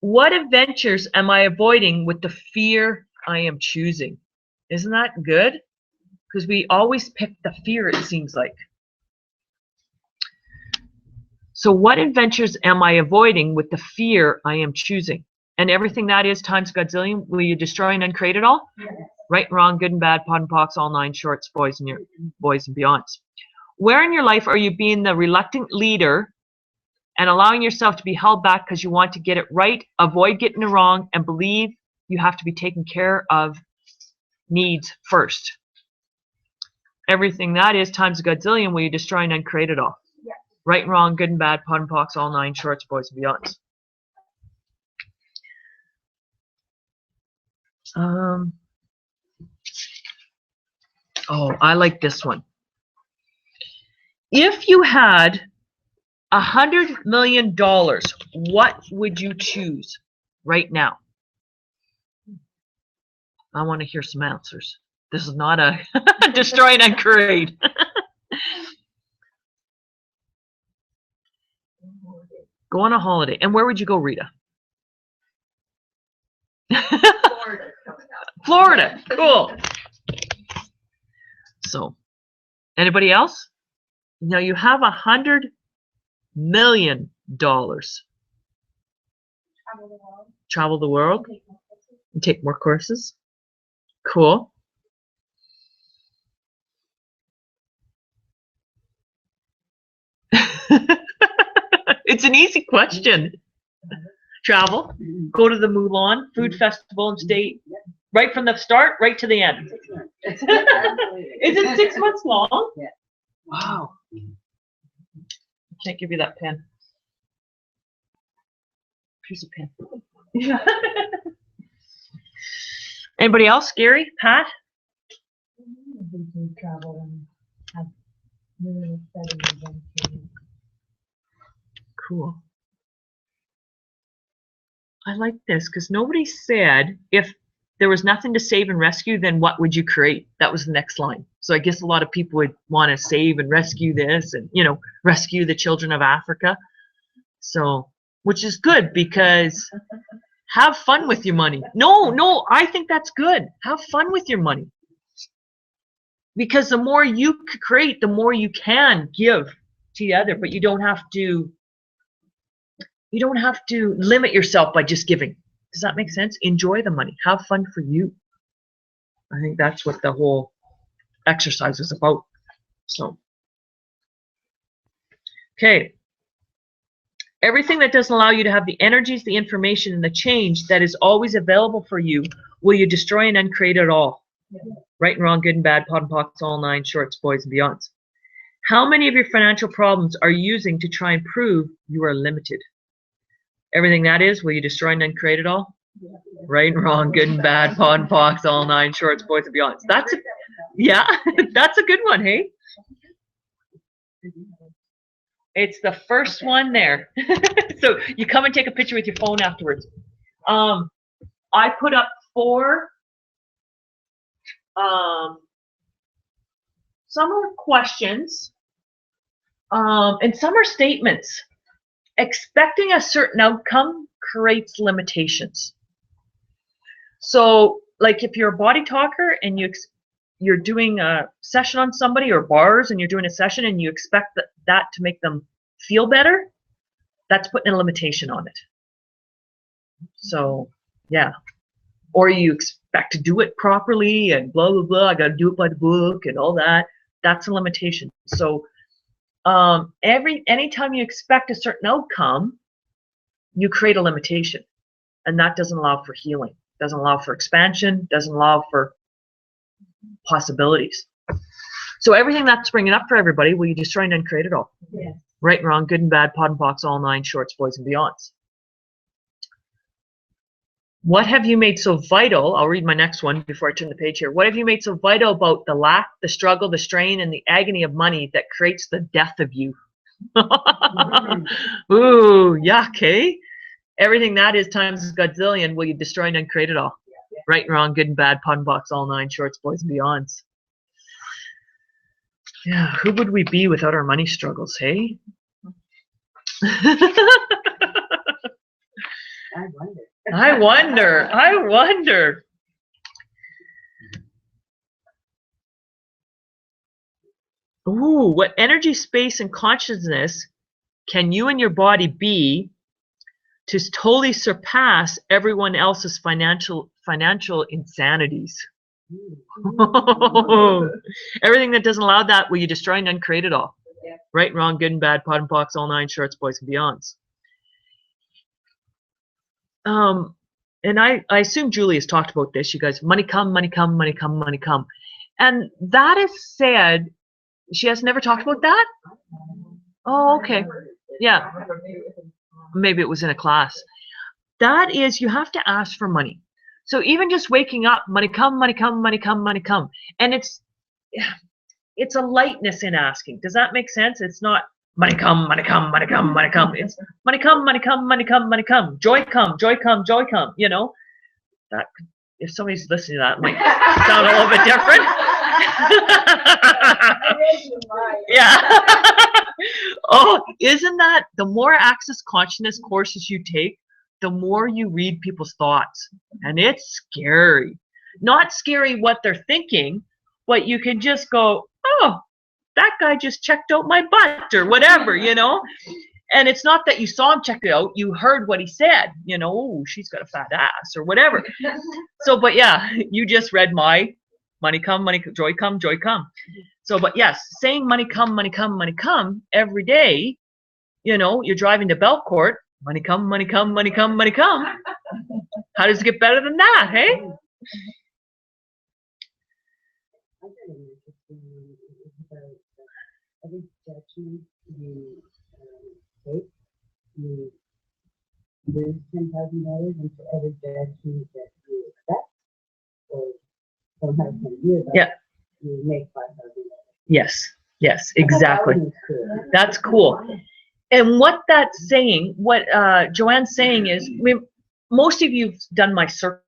What adventures am I avoiding with the fear I am choosing? Isn't that good? Because we always pick the fear, it seems like. So what adventures am I avoiding with the fear I am choosing? And everything that is times Godzillion, will you destroy and uncreate it all? Yes. Right and wrong, good and bad, pot and pox, all 9 shorts, boys and beyonds. Where in your life are you being the reluctant leader and allowing yourself to be held back because you want to get it right, avoid getting it wrong, and believe you have to be taken care of needs first? Everything that is times Godzillion, will you destroy and uncreate it all? Yes. Right and wrong, good and bad, pot and pox, all 9 shorts, boys and beyonds. Oh, I like this one. If you had $100 million, what would you choose right now? I want to hear some answers. This is not a destroy and uncreate. Go on a holiday. And where would you go, Rita? Florida. Cool. So, anybody else? Now you have $100 million. Travel the world. And take more courses. Cool. It's an easy question. Travel, go to the Mulan Food Festival and stay right from the start, right to the end. Is it 6 months long? Yeah. Wow. I can't give you that pen. Here's a pen. Anybody else? Gary? Pat? Travel and have really exciting adventures. Cool. I like this because nobody said if there was nothing to save and rescue, then what would you create? That was the next line. So I guess a lot of people would want to save and rescue this and, you know, rescue the children of Africa. So which is good because have fun with your money. No, I think that's good. Have fun with your money. Because the more you create, the more you can give to the other, but you don't have to limit yourself by just giving. Does that make sense? Enjoy the money. Have fun for you. I think that's what the whole exercise is about. So, okay. Everything that doesn't allow you to have the energies, the information, and the change that is always available for you, will you destroy and uncreate it all? Right and wrong, good and bad, pot and pots, all nine, shorts, boys, and beyonds. How many of your financial problems are you using to try and prove you are limited? Everything that is, will you destroy and uncreate it all? Right and wrong, good and bad, pot and pots, all nine, shorts, boys, and beyonds. That's that's a good one, hey? It's the first one there. So you come and take a picture with your phone afterwards. I put up 4. Some are questions, and some are statements. Expecting a certain outcome creates limitations. So, like if you're a body talker and you're doing a session on somebody, or bars, and you're doing a session and you expect that to make them feel better, that's putting a limitation on it. So, yeah. Or you expect to do it properly and blah, blah, blah, I got to do it by the book and all that. That's a limitation. So anytime you expect a certain outcome, you create a limitation. And that doesn't allow for healing, doesn't allow for expansion, doesn't allow for possibilities. So everything that's bringing up for everybody, will you destroy and uncreate it all? Yes. Right and wrong, good and bad, pot and pots, all nine, shorts, boys, and beyonds. What have you made so vital? I'll read my next one before I turn the page here. What have you made so vital about the lack, the struggle, the strain, and the agony of money that creates the death of you? Ooh, yuck, eh? Everything that is times a godzillion, will you destroy and uncreate it all? Right and wrong, good and bad, pot and pots, all nine, shorts, boys, and beyonds. Yeah, who would we be without our money struggles, hey? I wonder. Ooh, what energy, space, and consciousness can you and your body be to totally surpass everyone else's financial insanities? Everything that doesn't allow that, will you destroy and uncreate it all? Yeah. Right, wrong, good and bad, pot and pots, all nine, shorts, boys, and beyonds. And I assume Julie has talked about this. You guys, money come, money come, money come, money come. And that is said, she has never talked about that? Oh, okay. Yeah. Maybe it was in a class. That is, you have to ask for money. So even just waking up, money come, money come, money come, money come. And it's a lightness in asking. Does that make sense? It's not money come, money come, money come, money come. It's money come, money come, money come, money come. Joy come, joy come, joy come. You know, that if somebody's listening to that, it might sound a little bit different. Yeah. Oh, isn't that the more access consciousness courses you take, the more you read people's thoughts, and it's scary. Not scary what they're thinking, but you can just go, oh, that guy just checked out my butt or whatever, you know. And it's not that you saw him check it out, you heard what he said, you know, oh, she's got a fat ass or whatever. So, but yeah, you just read my money come, joy come, joy come. So, but yes, saying money come, money come, money come every day, you know, you're driving to Belcourt, money come, money come, money come, money come. How does it get better than that, hey? Every judgment you take, you lose $10,000, and for every judgment that you accept or don't have from you, you make $5,000. Yes, exactly. That's cool. And what that's saying, what Joanne's saying is, most of you've done my circle,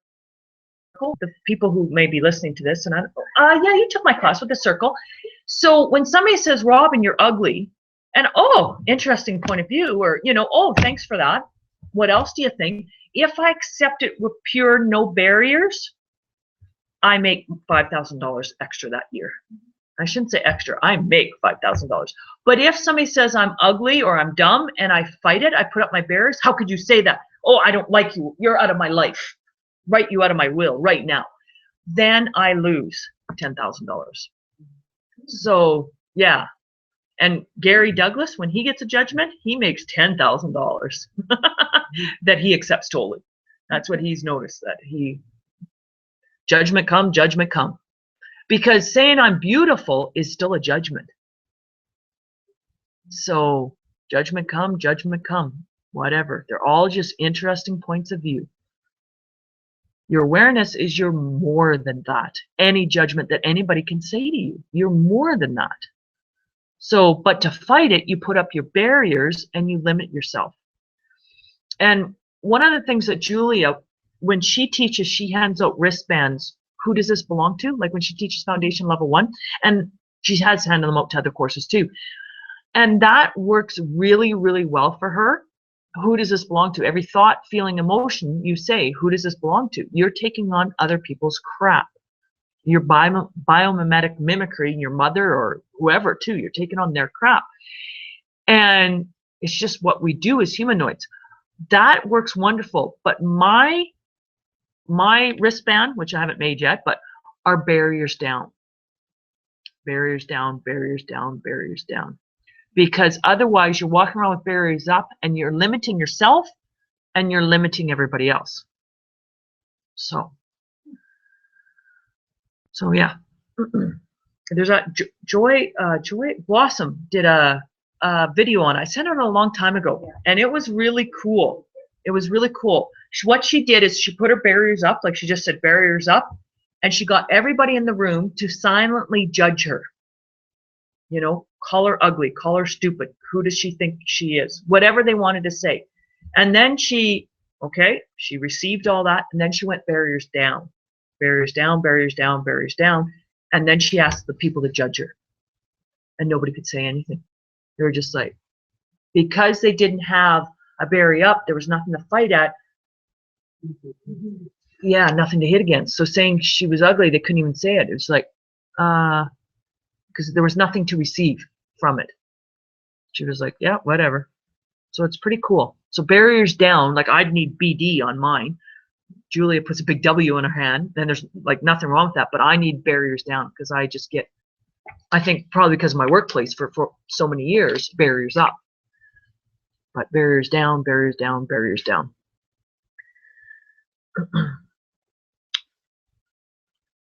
the people who may be listening to this, and yeah, you took my class with the circle. So when somebody says, Robin, you're ugly, and oh, interesting point of view, or, you know, oh, thanks for that. what else do you think? If I accept it with pure no barriers, I make $5,000 extra that year. I shouldn't say extra. I make $5,000. But if somebody says I'm ugly or I'm dumb and I fight it, I put up my barriers. How could you say that? Oh, I don't like you. You're out of my life. Write you out of my will right now. Then I lose $10,000. So yeah. And Gary Douglas, when he gets a judgment, he makes $10,000 that he accepts totally. That's what he's noticed, that he, judgment come, judgment come. Because saying I'm beautiful is still a judgment. So judgment come, whatever. They're all just interesting points of view. Your awareness is you're more than that. Any judgment that anybody can say to you, you're more than that. So, but to fight it, you put up your barriers and you limit yourself. And one of the things that Julia, when she teaches, she hands out wristbands. Who does this belong to? Like when she teaches Foundation Level 1, and she has handed them out to other courses too. And that works really, really well for her. Who does this belong to? Every thought, feeling, emotion, you say, who does this belong to? You're taking on other people's crap. Your biomimetic mimicry, your mother or whoever too, you're taking on their crap. And it's just what we do as humanoids. That works wonderful. But my wristband, which I haven't made yet, but are barriers down. Barriers down, barriers down, barriers down. Because otherwise you're walking around with barriers up and you're limiting yourself and you're limiting everybody else. So yeah. There's a Joy Blossom did a video on it. I sent it a long time ago, and it was really cool. It was really cool. What she did is she put her barriers up, like she just said, barriers up, and she got everybody in the room to silently judge her. You know, call her ugly, call her stupid. Who does she think she is? Whatever they wanted to say. And then she received all that, and then she went barriers down. Barriers down, barriers down, barriers down. And then she asked the people to judge her. And nobody could say anything. They were just like, because they didn't have a barrier up, there was nothing to fight at. Yeah, nothing to hit against. So saying she was ugly, they couldn't even say it. It was like, because there was nothing to receive from it. She was like, yeah, whatever. So it's pretty cool. So barriers down, like I'd need BD on mine. Julia puts a big W in her hand, then there's like nothing wrong with that, but I need barriers down because I just get, I think probably because of my workplace for so many years, barriers up. But barriers down, barriers down, barriers down.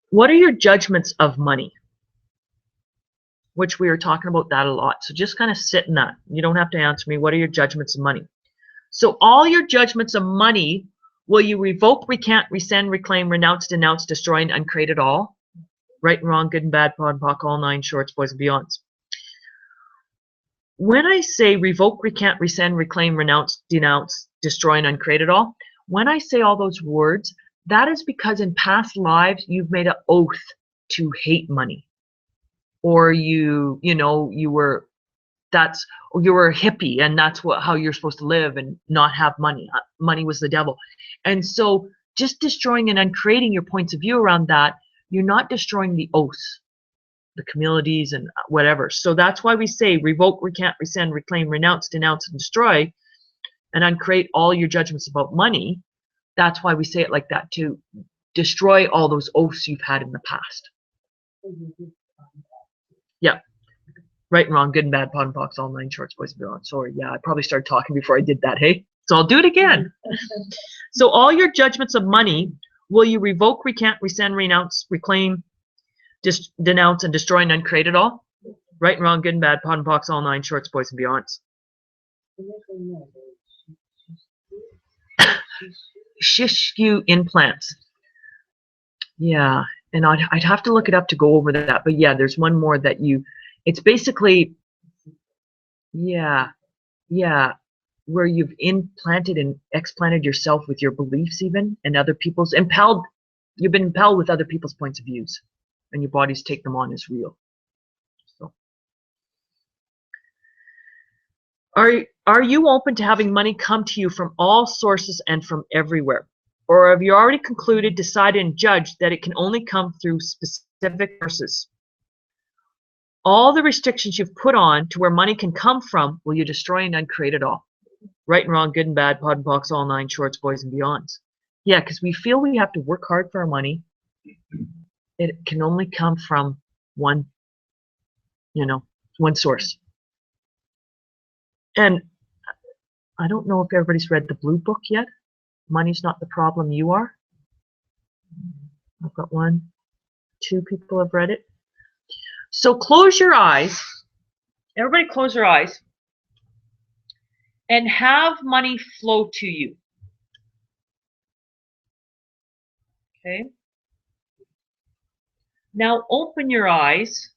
What are your judgments of money? Which we were talking about that a lot. So just kind of sit in that. You don't have to answer me. What are your judgments of money? So all your judgments of money, will you revoke, recant, rescind, reclaim, renounce, denounce, destroy, and uncreate it all? Right and wrong, good and bad, POD and POC, all nine shorts, boys and beyonds. When I say revoke, recant, rescind, reclaim, renounce, denounce, destroy, and uncreate it all, when I say all those words, that is because in past lives you've made an oath to hate money. Or you were a hippie and that's how you're supposed to live and not have money. Money was the devil. And so just destroying and uncreating your points of view around that, you're not destroying the oaths, the communities and whatever. So that's why we say revoke, recant, rescind, reclaim, renounce, denounce, and destroy, and uncreate all your judgments about money. That's why we say it like that, to destroy all those oaths you've had in the past. Yeah. Right and wrong, good and bad, POD and POC, all nine shorts, boys and beyond. Sorry, yeah, I probably started talking before I did that, hey? So I'll do it again. So all your judgments of money, will you revoke, recant, rescind, renounce, reclaim, denounce, and destroy and uncreate it all? Right and wrong, good and bad, POD and POC, all nine shorts, boys and beyonds. Shishku implants. Yeah, and I'd have to look it up to go over that. But yeah, there's one more that it's basically, yeah, where you've implanted and explanted yourself with your beliefs even, and other people's, you've been impelled with other people's points of views, and your bodies take them on as real. So. Are you open to having money come to you from all sources and from everywhere? Or have you already concluded, decided, and judged that it can only come through specific sources? All the restrictions you've put on to where money can come from, will you destroy and uncreate it all? Right and wrong, good and bad, pod and box, all nine, shorts, boys, and beyonds. Yeah, because we feel we have to work hard for our money. It can only come from one, one source. And I don't know if everybody's read the blue book yet. Money's Not the Problem, You Are. I've got 1, 2 people have read it. So close your eyes. Everybody close your eyes. And have money flow to you. Okay. Now open your eyes.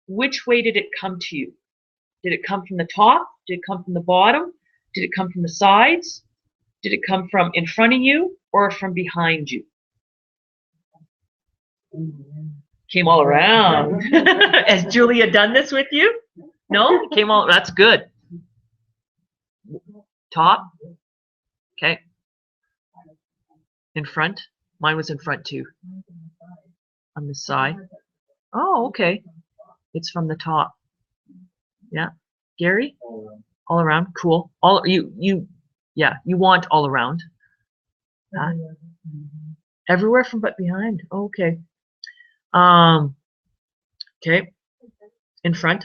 Which way did it come to you? Did it come from the top? Did it come from the bottom? Did it come from the sides? Did it come from in front of you or from behind you? Came all around. Has Julia done this with you? No? Came all, that's good. Top? Okay. In front? Mine was in front too. On the side. Oh, okay. It's from the top. Yeah. Gary? All around. Cool. All you want all around. Huh? Everywhere from but behind. Oh, okay. Okay. In front.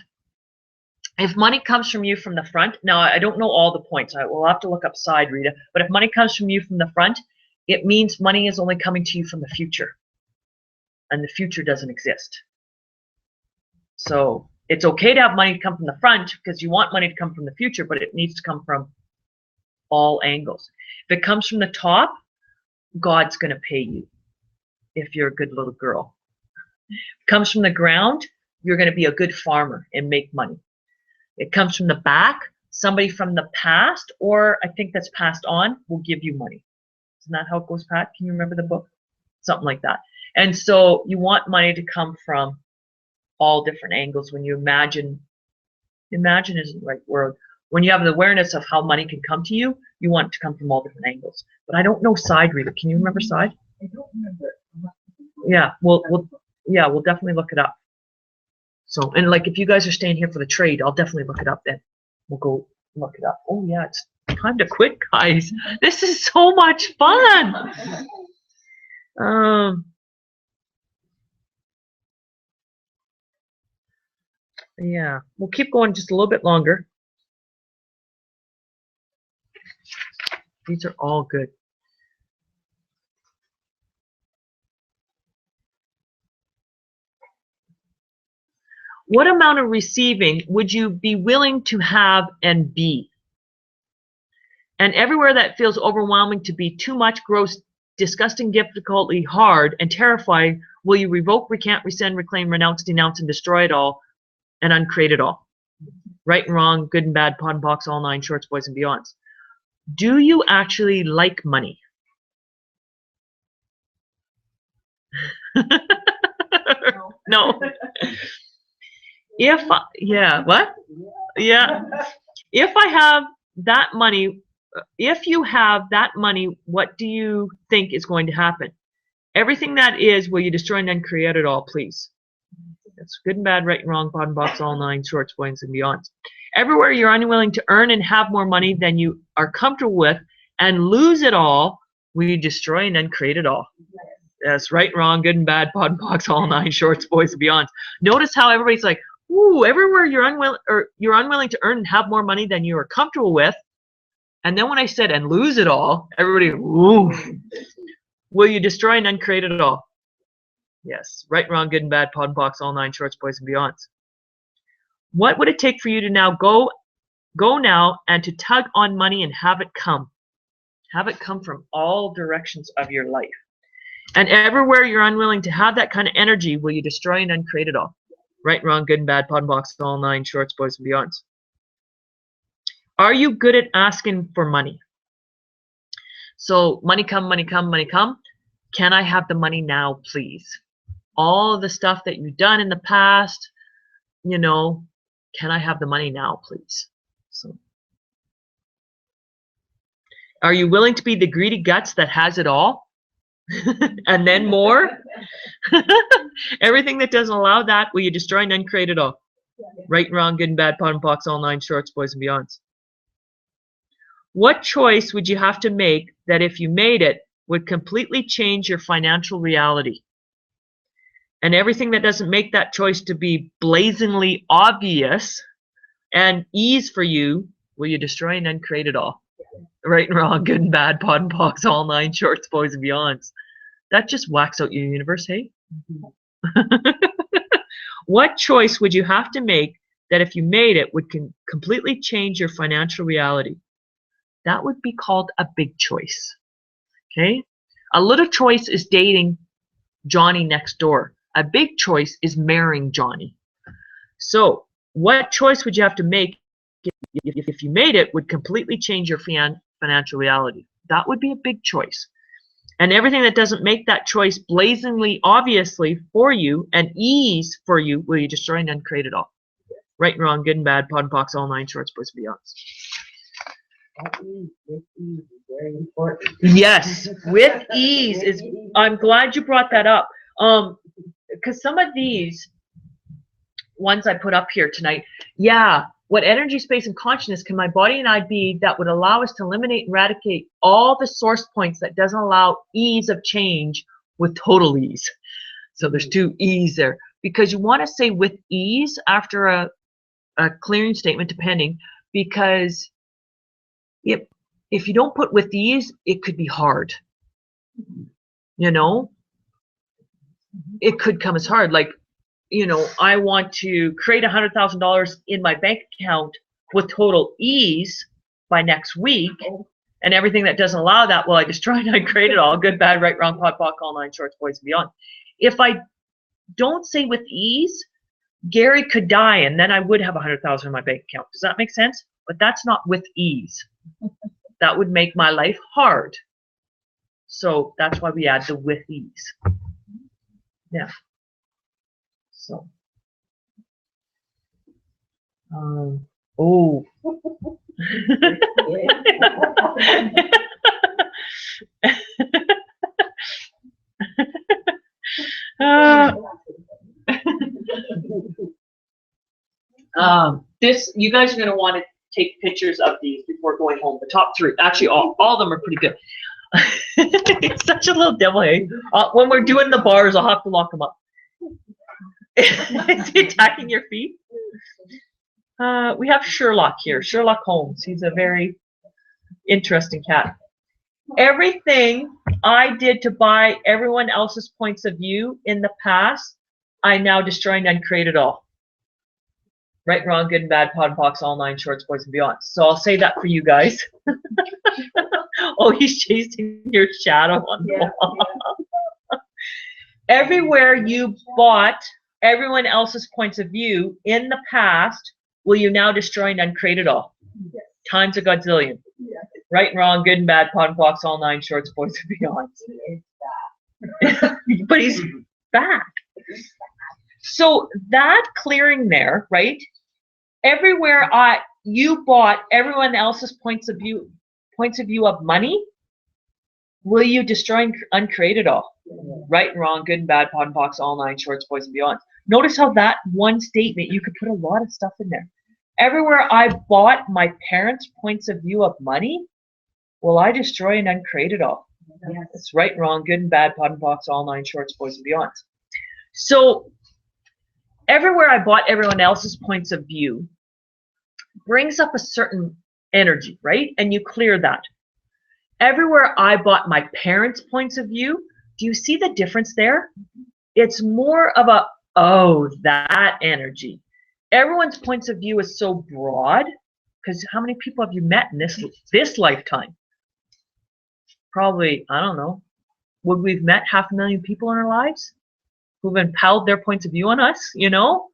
If money comes from you from the front, now I don't know all the points. I will have to look up side, Rita. But if money comes from you from the front, it means money is only coming to you from the future. And the future doesn't exist. So it's okay to have money come from the front because you want money to come from the future, but it needs to come from all angles. If it comes from the top, God's going to pay you if you're a good little girl. If it comes from the ground, you're going to be a good farmer and make money. It comes from the back, somebody from the past, or I think that's passed on, will give you money. Isn't that how it goes, Pat? Can you remember the book? Something like that. And so you want money to come from all different angles. When you imagine isn't the right word. When you have the awareness of how money can come to you, you want it to come from all different angles. But I don't know side, Rita. Can you remember side? I don't remember. Yeah, we'll definitely look it up. So, and like if you guys are staying here for the trade, I'll definitely look it up then. We'll go look it up. Oh yeah, it's time to quit, guys. This is so much fun. Yeah, we'll keep going just a little bit longer. These are all good. What amount of receiving would you be willing to have and be? And everywhere that feels overwhelming to be too much, gross, disgusting, difficultly, hard, and terrifying, will you revoke, recant, rescind, reclaim, renounce, denounce, and destroy it all and uncreate it all? Right and wrong, good and bad, pod and box, all nine, shorts, boys, and beyonds. Do you actually like money? No. What? Yeah. If I have that money, if you have that money, what do you think is going to happen? Everything that is, will you destroy and uncreate it all, please? That's good and bad, right and wrong, bottom box, all nine, shorts, boys, and beyonds. Everywhere you're unwilling to earn and have more money than you are comfortable with and lose it all, will you destroy and uncreate it all? Yes, right and wrong, good and bad, bottom box, all nine, shorts, boys, and beyonds. Notice how everybody's like, ooh, everywhere you're unwilling to earn and have more money than you are comfortable with. And then when I said and lose it all, everybody, ooh, will you destroy and uncreate it all? Yes, right, wrong, good and bad, pod and box, all nine, shorts, boys, and beyonds. What would it take for you to now go now and to tug on money and have it come? Have it come from all directions of your life. And everywhere you're unwilling to have that kind of energy, will you destroy and uncreate it all? Right, wrong, good and bad, pod and box, all nine, shorts, boys, and beyonds. Are you good at asking for money? So money come, money come, money come. Can I have the money now, please? All of the stuff that you've done in the past, can I have the money now, please? So, are you willing to be the greedy guts that has it all? And then more? Everything that doesn't allow that, will you destroy and uncreate it all? Right and wrong, good and bad, pot and pox, all nine shorts, boys and beyonds. What choice would you have to make that if you made it would completely change your financial reality? And everything that doesn't make that choice to be blazingly obvious and ease for you, will you destroy and uncreate it all? Right and wrong, good and bad, pot and pox, all nine shorts, boys and beyonds. That just whacks out your universe, hey? What choice would you have to make that if you made it would completely change your financial reality? That would be called a big choice. Okay? A little choice is dating Johnny next door. A big choice is marrying Johnny. So, what choice would you have to make if you made it would completely change your financial reality? That would be a big choice. And everything that doesn't make that choice blazingly obviously for you and ease for you, will you destroy and uncreate it all? Right and wrong, good and bad, pot and pox, all nine shorts, boys and beyonds. That ease, with ease is very important. Yes, with ease is. I'm glad you brought that up. Because some of these ones I put up here tonight, yeah, what energy, space, and consciousness can my body and I be that would allow us to eliminate and eradicate all the source points that doesn't allow ease of change with total ease? So there's two E's there. Because you want to say with ease after a clearing statement, depending, because if you don't put with ease, it could be hard. You know? It could come as hard. Like, you know, I want to create $100,000 in my bank account with total ease by next week, and everything that doesn't allow that, well, I destroy and I create it all. Good, bad, right, wrong, pot, pock, all nine shorts, boys and beyond. If I don't say with ease, Gary could die and then I would have $100,000 in my bank account. Does that make sense? But that's not with ease. That would make my life hard. So that's why we add the with ease. Yeah. So. Oh. This, you guys are going to want to take pictures of these before going home. The top three, actually, all of them are pretty good. It's such a little devil, hey? When we're doing the bars, I'll have to lock them up. Is he attacking your feet? We have Sherlock here, Sherlock Holmes. He's a very interesting cat. Everything I did to buy everyone else's points of view in the past, I now destroy and uncreate it all. Right, wrong, good and bad, pot and pox, all nine shorts, boys and beyond. So I'll say that for you guys. Oh, he's chasing your shadow on the wall. Everywhere you bought everyone else's points of view in the past, will you now destroy and uncreate it all? Yes. Times a godzillion. Yes. Right and wrong, good and bad, pot and pox, all nine shorts, boys and beyond. But he's back. So that clearing there, right? Everywhere you bought everyone else's points of view of money, will you destroy and uncreate it all? Right and wrong, good and bad, pot and pox, all nine shorts, boys and beyond. Notice how that one statement, you could put a lot of stuff in there. Everywhere I bought my parents' points of view of money, will I destroy and uncreate it all? Yes. It's right and wrong, good and bad, pot and pox, all nine shorts, boys and beyond. So everywhere I bought everyone else's points of view brings up a certain energy, right? And you clear that. Everywhere I bought my parents' points of view, do you see the difference there? It's more of a, oh, that energy. Everyone's points of view is so broad, because how many people have you met in this lifetime? Probably, I don't know, would we've met 500,000 people in our lives who've impelled their points of view on us, you know?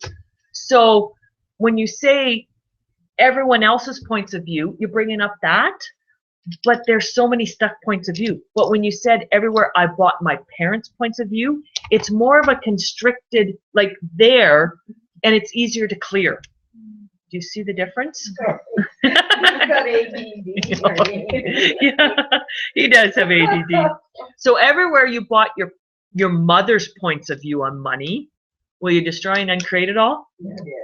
So when you say everyone else's points of view, you're bringing up that, but there's so many stuck points of view. But when you said everywhere I bought my parents' points of view, it's more of a constricted, like there, and it's easier to clear. Do you see the difference? You've got ADD. Yeah, he does have ADD. So everywhere you bought your mother's points of view on money, will you destroy and uncreate it all?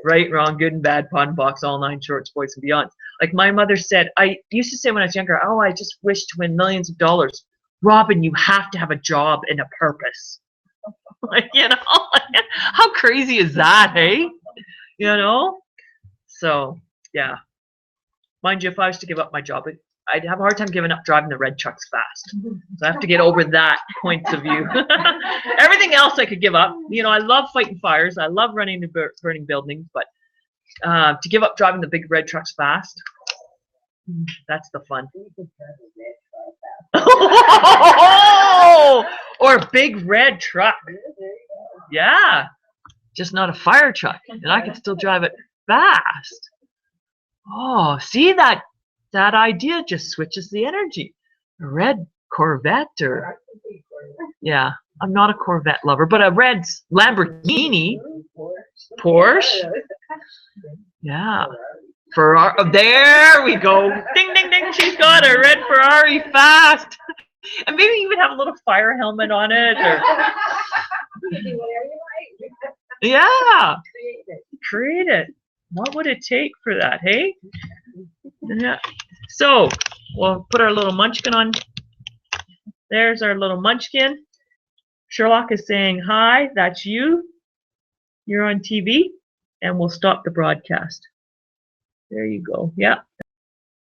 Right, wrong, good and bad, pun box, all nine shorts, boys and beyonds. Like my mother said, I used to say when I was younger, oh, I just wish to win millions of dollars. Robin, you have to have a job and a purpose. Like, you know, how crazy is that, hey? You know? So, yeah. Mind you, if I was to give up my job, I'd have a hard time giving up driving the red trucks fast. So I have to get over that point of view. Everything else I could give up. You know, I love fighting fires. I love running and burning buildings. But to give up driving the big red trucks fast, that's the fun. Or a big red truck. Yeah. Just not a fire truck. And I can still drive it fast. Oh, see that idea just switches the energy. A red Corvette or yeah, I'm not a Corvette lover, but a red Lamborghini, Porsche. Yeah. Ferrari. Oh, there we go. Ding ding ding, she's got a red Ferrari fast. And maybe even have a little fire helmet on it or yeah. Create it. What would it take for that, hey? Yeah. So we'll put our little munchkin on. There's our little munchkin. Sherlock is saying, hi, that's you. You're on TV. And we'll stop the broadcast. There you go. Yeah.